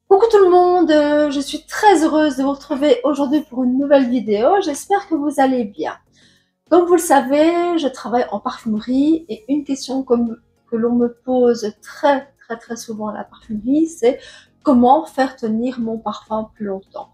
Coucou tout le monde, je suis très heureuse de vous retrouver aujourd'hui pour une nouvelle vidéo. J'espère que vous allez bien. Comme vous le savez, je travaille en parfumerie et une question que l'on me pose très souvent à la parfumerie, c'est comment faire tenir mon parfum plus longtemps?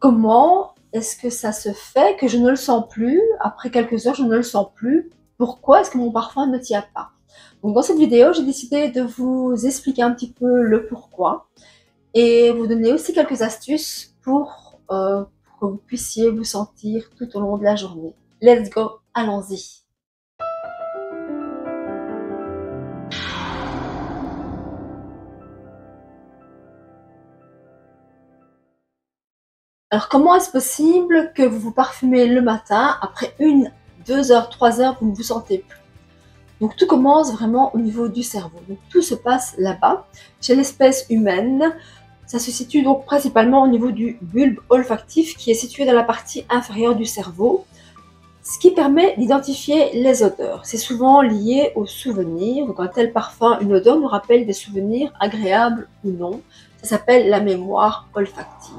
Comment est-ce que ça se fait que je ne le sens plus? Après quelques heures, je ne le sens plus. Pourquoi est-ce que mon parfum ne tient pas? Donc dans cette vidéo, j'ai décidé de vous expliquer un petit peu le pourquoi et vous donner aussi quelques astuces pour que vous puissiez vous sentir tout au long de la journée. Let's go, allons-y. Alors comment est-ce possible que vous vous parfumez le matin, après 1, 2 heures, 3 heures, vous ne vous sentez plus? Donc tout commence vraiment au niveau du cerveau. Donc tout se passe là-bas, chez l'espèce humaine. Ça se situe donc principalement au niveau du bulbe olfactif qui est situé dans la partie inférieure du cerveau, ce qui permet d'identifier les odeurs. C'est souvent lié aux souvenirs. Donc un tel parfum, une odeur nous rappelle des souvenirs agréables ou non. Ça s'appelle la mémoire olfactive.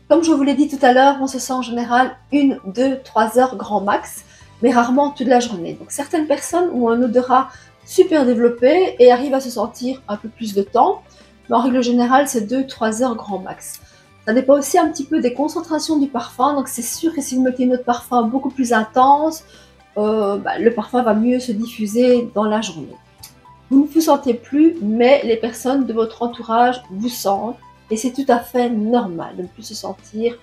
Comme je vous l'ai dit tout à l'heure, on se sent en général 1, 2, 3 heures grand max, mais rarement toute la journée. Donc certaines personnes ont un odorat super développé et arrivent à se sentir un peu plus de temps, mais en règle générale, c'est 2, 3 heures grand max. Ça dépend aussi un petit peu des concentrations du parfum, donc c'est sûr que si vous mettez une autre parfum beaucoup plus intense, le parfum va mieux se diffuser dans la journée. Vous ne vous sentez plus, mais les personnes de votre entourage vous sentent, et c'est tout à fait normal de ne plus se sentir,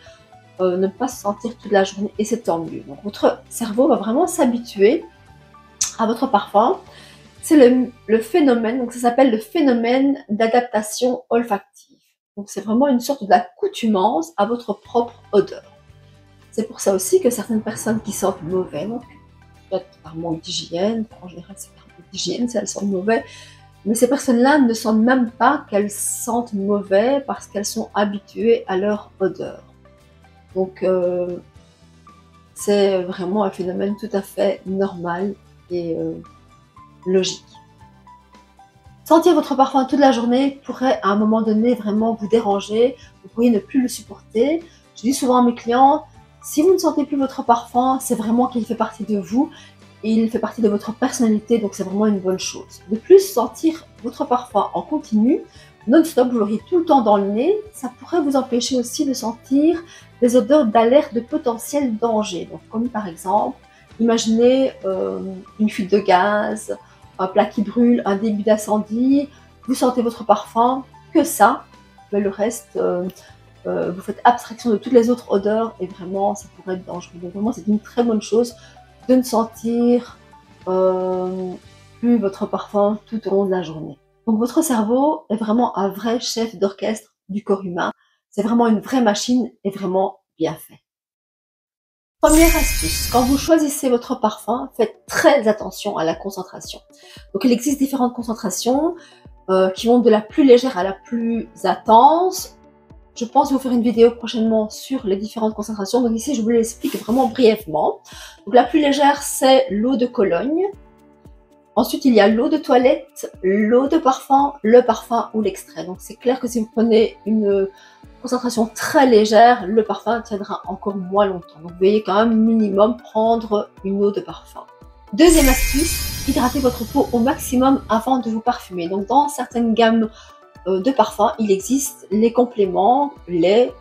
ne pas se sentir toute la journée, et c'est tant mieux. Donc votre cerveau va vraiment s'habituer à votre parfum. C'est le phénomène, donc ça s'appelle le phénomène d'adaptation olfactive. Donc c'est vraiment une sorte d'accoutumance à votre propre odeur. C'est pour ça aussi que certaines personnes qui sentent mauvais, donc peut-être par manque d'hygiène, en général c'est par manque d'hygiène si elles sentent mauvais, mais ces personnes-là ne sentent même pas qu'elles sentent mauvais parce qu'elles sont habituées à leur odeur. Donc c'est vraiment un phénomène tout à fait normal et logique. Sentir votre parfum toute la journée pourrait à un moment donné vraiment vous déranger, vous pourriez ne plus le supporter. Je dis souvent à mes clients, si vous ne sentez plus votre parfum, c'est vraiment qu'il fait partie de vous, et il fait partie de votre personnalité, donc c'est vraiment une bonne chose. De plus, sentir votre parfum en continu, non-stop, vous l'auriez tout le temps dans le nez, ça pourrait vous empêcher aussi de sentir des odeurs d'alerte de potentiel danger. Donc comme par exemple, imaginez une fuite de gaz, un plat qui brûle, un début d'incendie, vous sentez votre parfum, que ça, mais le reste, vous faites abstraction de toutes les autres odeurs et vraiment ça pourrait être dangereux. Donc vraiment c'est une très bonne chose de ne sentir plus votre parfum tout au long de la journée. Donc votre cerveau est vraiment un vrai chef d'orchestre du corps humain, c'est vraiment une vraie machine et vraiment bien fait. Première astuce, quand vous choisissez votre parfum, faites très attention à la concentration. Donc il existe différentes concentrations qui vont de la plus légère à la plus intense. Je pense vous faire une vidéo prochainement sur les différentes concentrations. Donc ici, je vous l'explique vraiment brièvement. Donc la plus légère, c'est l'eau de Cologne. Ensuite, il y a l'eau de toilette, l'eau de parfum, le parfum ou l'extrait. Donc c'est clair que si vous prenez une concentration très légère, le parfum tiendra encore moins longtemps. Donc veuillez quand même minimum prendre une eau de parfum. Deuxième astuce, hydratez votre peau au maximum avant de vous parfumer. Donc dans certaines gammes de parfums, il existe les compléments, lait,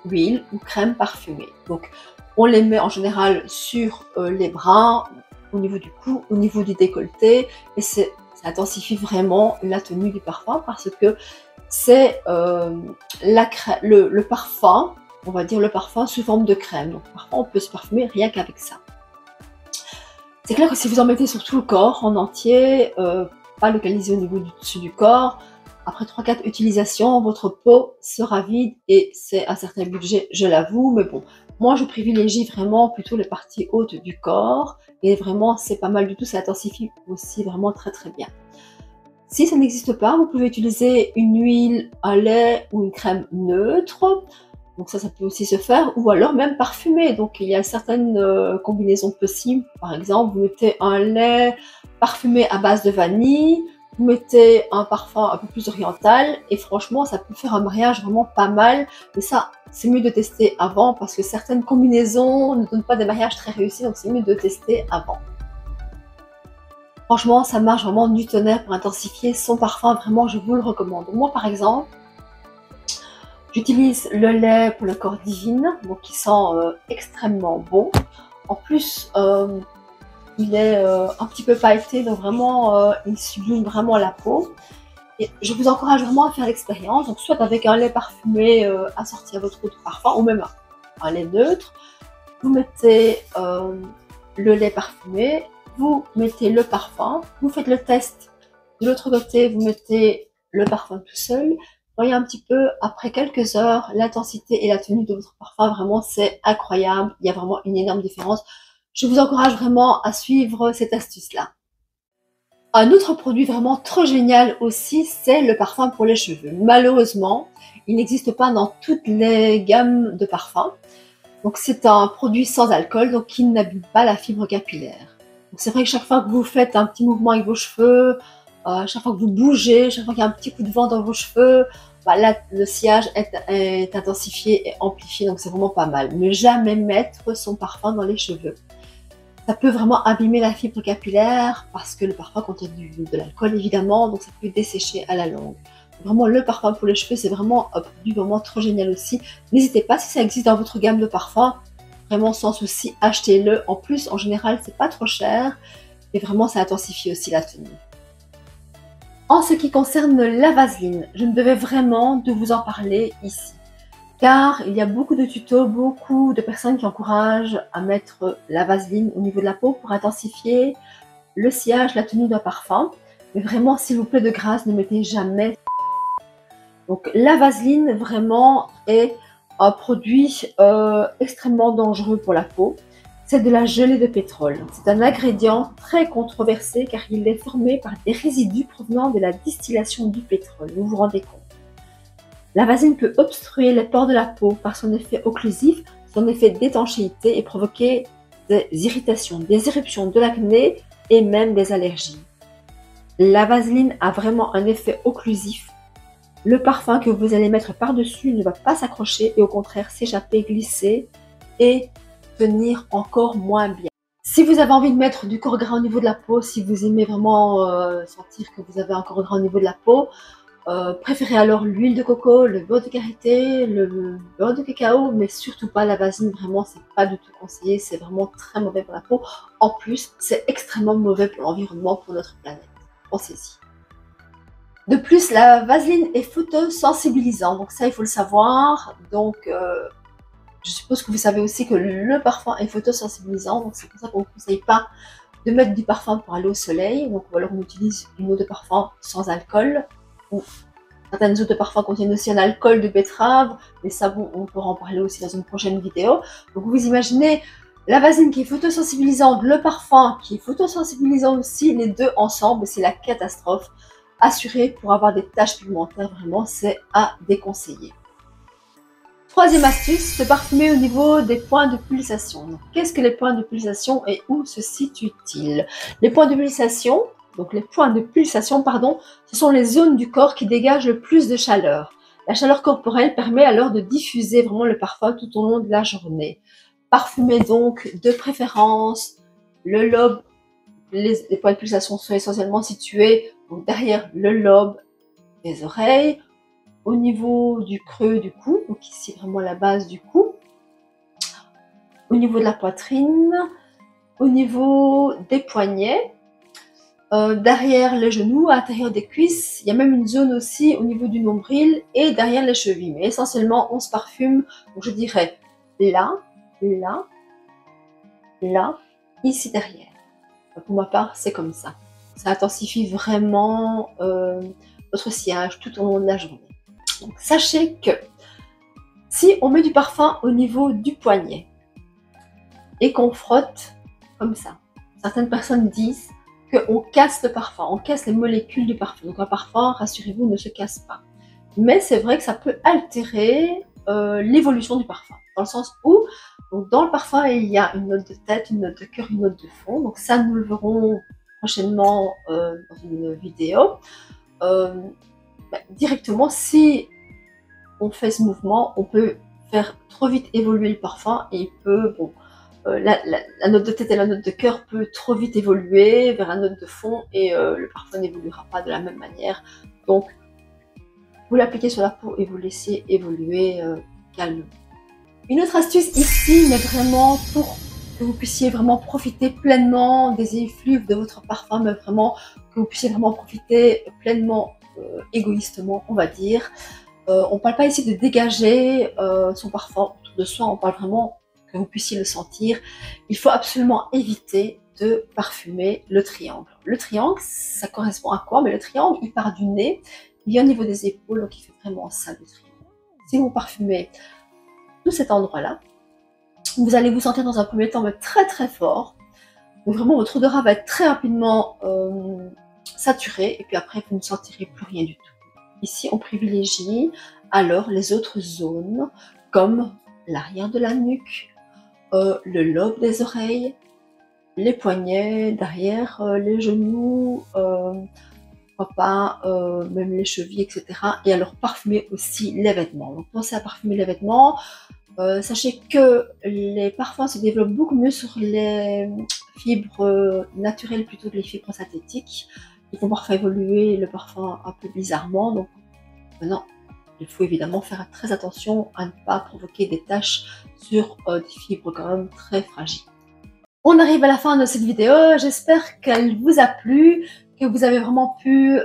huile ou crème parfumée. Donc on les met en général sur les bras, au niveau du cou, au niveau du décolleté, et ça intensifie vraiment la tenue du parfum parce que c'est le parfum, on va dire le parfum sous forme de crème. Donc parfois on peut se parfumer rien qu'avec ça. C'est clair que si vous en mettez sur tout le corps en entier, pas localisé au niveau du dessus du corps, après 3-4 utilisations, votre peau sera vide et c'est un certain budget, je l'avoue, mais bon, moi je privilégie vraiment plutôt les parties hautes du corps et vraiment c'est pas mal du tout, ça intensifie aussi vraiment très bien. Si ça n'existe pas, vous pouvez utiliser une huile, un lait ou une crème neutre. Donc ça peut aussi se faire, ou alors même parfumé. Donc il y a certaines combinaisons possibles. Par exemple, vous mettez un lait parfumé à base de vanille, vous mettez un parfum un peu plus oriental et franchement ça peut faire un mariage vraiment pas mal, mais ça c'est mieux de tester avant parce que certaines combinaisons ne donnent pas des mariages très réussis, donc c'est mieux de tester avant. Franchement ça marche vraiment du tonnerre pour intensifier son parfum, vraiment je vous le recommande. Moi par exemple, j'utilise le lait pour le corps divine, donc qui sent extrêmement bon. En plus, il est un petit peu pailleté, donc vraiment, il sublime vraiment la peau. Et je vous encourage vraiment à faire l'expérience, donc soit avec un lait parfumé assorti à votre eau de parfum, ou même un lait neutre. Vous mettez le lait parfumé, vous mettez le parfum, vous faites le test. De l'autre côté, vous mettez le parfum tout seul. Voyez un petit peu, après quelques heures, l'intensité et la tenue de votre parfum, vraiment c'est incroyable. Il y a vraiment une énorme différence. Je vous encourage vraiment à suivre cette astuce-là. Un autre produit vraiment trop génial aussi, c'est le parfum pour les cheveux. Malheureusement, il n'existe pas dans toutes les gammes de parfums. Donc c'est un produit sans alcool, donc qui n'abîme pas la fibre capillaire. C'est vrai que chaque fois que vous faites un petit mouvement avec vos cheveux, chaque fois que vous bougez, chaque fois qu'il y a un petit coup de vent dans vos cheveux, bah là, le sillage est intensifié et amplifié, donc c'est vraiment pas mal. Ne jamais mettre son parfum dans les cheveux. Ça peut vraiment abîmer la fibre capillaire parce que le parfum contient de l'alcool évidemment, donc ça peut dessécher à la longue. Vraiment, le parfum pour les cheveux, c'est vraiment un produit vraiment trop génial aussi. N'hésitez pas, si ça existe dans votre gamme de parfums, vraiment sans souci, achetez-le. En plus, en général, c'est pas trop cher et vraiment, ça intensifie aussi la tenue. En ce qui concerne la vaseline, je me devais vraiment de vous en parler ici. Car il y a beaucoup de tutos, beaucoup de personnes qui encouragent à mettre la vaseline au niveau de la peau pour intensifier le sillage, la tenue d'un parfum. Mais vraiment, s'il vous plaît, de grâce, ne mettez jamais. Donc la vaseline vraiment est un produit extrêmement dangereux pour la peau. C'est de la gelée de pétrole. C'est un ingrédient très controversé car il est formé par des résidus provenant de la distillation du pétrole. Vous vous rendez compte? La vaseline peut obstruer les pores de la peau par son effet occlusif, son effet d'étanchéité et provoquer des irritations, des éruptions, de l'acné et même des allergies. La vaseline a vraiment un effet occlusif. Le parfum que vous allez mettre par-dessus ne va pas s'accrocher et au contraire s'échapper, glisser et tenir encore moins bien. Si vous avez envie de mettre du corps gras au niveau de la peau, si vous aimez vraiment sentir que vous avez un corps gras au niveau de la peau, préférez alors l'huile de coco, le beurre de karité, le beurre de cacao, mais surtout pas la vaseline, vraiment c'est pas du tout conseillé, c'est vraiment très mauvais pour la peau. En plus, c'est extrêmement mauvais pour l'environnement, pour notre planète. Pensez-y. De plus, la vaseline est photosensibilisante, donc ça il faut le savoir. Donc je suppose que vous savez aussi que le parfum est photosensibilisant, donc c'est pour ça qu'on ne conseille pas de mettre du parfum pour aller au soleil. Donc ou alors on utilise une eau de parfum sans alcool. Ou certaines eaux de parfum contiennent aussi un alcool de betterave, mais ça bon, on pourra en parler aussi dans une prochaine vidéo. Donc vous imaginez la vaseline qui est photosensibilisante, le parfum qui est photosensibilisant aussi, les deux ensemble, c'est la catastrophe. Assuré pour avoir des taches pigmentaires, vraiment c'est à déconseiller. Troisième astuce, se parfumer au niveau des points de pulsation. Qu'est-ce que les points de pulsation et où se situent-ils? Les points de pulsation, ce sont les zones du corps qui dégagent le plus de chaleur. La chaleur corporelle permet alors de diffuser vraiment le parfum tout au long de la journée. Parfumez donc de préférence le lobe. Les points de pulsation sont essentiellement situés donc derrière le lobe des oreilles, au niveau du creux du cou, donc ici vraiment la base du cou, au niveau de la poitrine, au niveau des poignets, derrière les genoux, à l'intérieur des cuisses. Il y a même une zone aussi au niveau du nombril et derrière les chevilles. Mais essentiellement, on se parfume, donc je dirais là, là, là, ici derrière. Pour ma part, c'est comme ça. Ça intensifie vraiment votre sillage tout au long de la journée. Donc, sachez que si on met du parfum au niveau du poignet et qu'on frotte comme ça, certaines personnes disent qu'on casse le parfum, on casse les molécules du parfum. Donc un parfum, rassurez-vous, ne se casse pas. Mais c'est vrai que ça peut altérer l'évolution du parfum, dans le sens où donc dans le parfum, il y a une note de tête, une note de cœur, une note de fond. Donc ça, nous le verrons prochainement dans une vidéo, directement, si on fait ce mouvement, on peut faire trop vite évoluer le parfum et il peut, bon, la note de tête et la note de cœur peut trop vite évoluer vers la note de fond et le parfum n'évoluera pas de la même manière. Donc, vous l'appliquez sur la peau et vous laissez évoluer calmement. Une autre astuce ici, mais vraiment pour que vous puissiez vraiment profiter pleinement des effluves de votre parfum, mais vraiment que vous puissiez vraiment profiter pleinement, égoïstement, on va dire. On ne parle pas ici de dégager son parfum autour de soi, on parle vraiment que vous puissiez le sentir. Il faut absolument éviter de parfumer le triangle. Le triangle, ça correspond à quoi? Mais le triangle, il part du nez, il vient au niveau des épaules, donc il fait vraiment ça, le triangle. Si vous parfumez tout cet endroit-là, vous allez vous sentir dans un premier temps très très fort. Donc vraiment, votre odorat va être très rapidement saturé, et puis après, vous ne sentirez plus rien du tout. Ici, on privilégie alors les autres zones, comme l'arrière de la nuque, le lobe des oreilles, les poignets, derrière les genoux, pourquoi pas même les chevilles, etc. Et alors parfumer aussi les vêtements. Donc pensez à parfumer les vêtements. Sachez que les parfums se développent beaucoup mieux sur les fibres naturelles plutôt que les fibres synthétiques. Ils vont parfois évoluer le parfum un peu bizarrement. Donc maintenant, il faut évidemment faire très attention à ne pas provoquer des taches sur des fibres quand même très fragiles. On arrive à la fin de cette vidéo, j'espère qu'elle vous a plu, que vous avez vraiment pu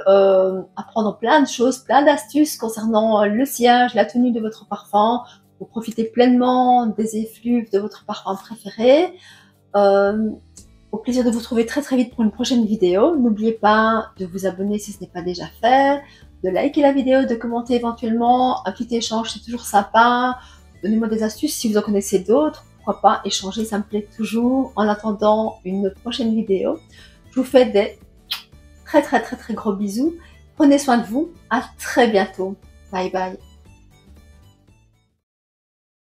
apprendre plein de choses, plein d'astuces concernant le sillage, la tenue de votre parfum, pour profiter pleinement des effluves de votre parfum préféré. Au plaisir de vous retrouver très très vite pour une prochaine vidéo. N'oubliez pas de vous abonner si ce n'est pas déjà fait, de liker la vidéo, de commenter éventuellement, un petit échange c'est toujours sympa. Donnez-moi des astuces si vous en connaissez d'autres, pourquoi pas échanger, ça me plaît toujours. En attendant une prochaine vidéo, je vous fais des très très gros bisous. Prenez soin de vous, à très bientôt. Bye bye.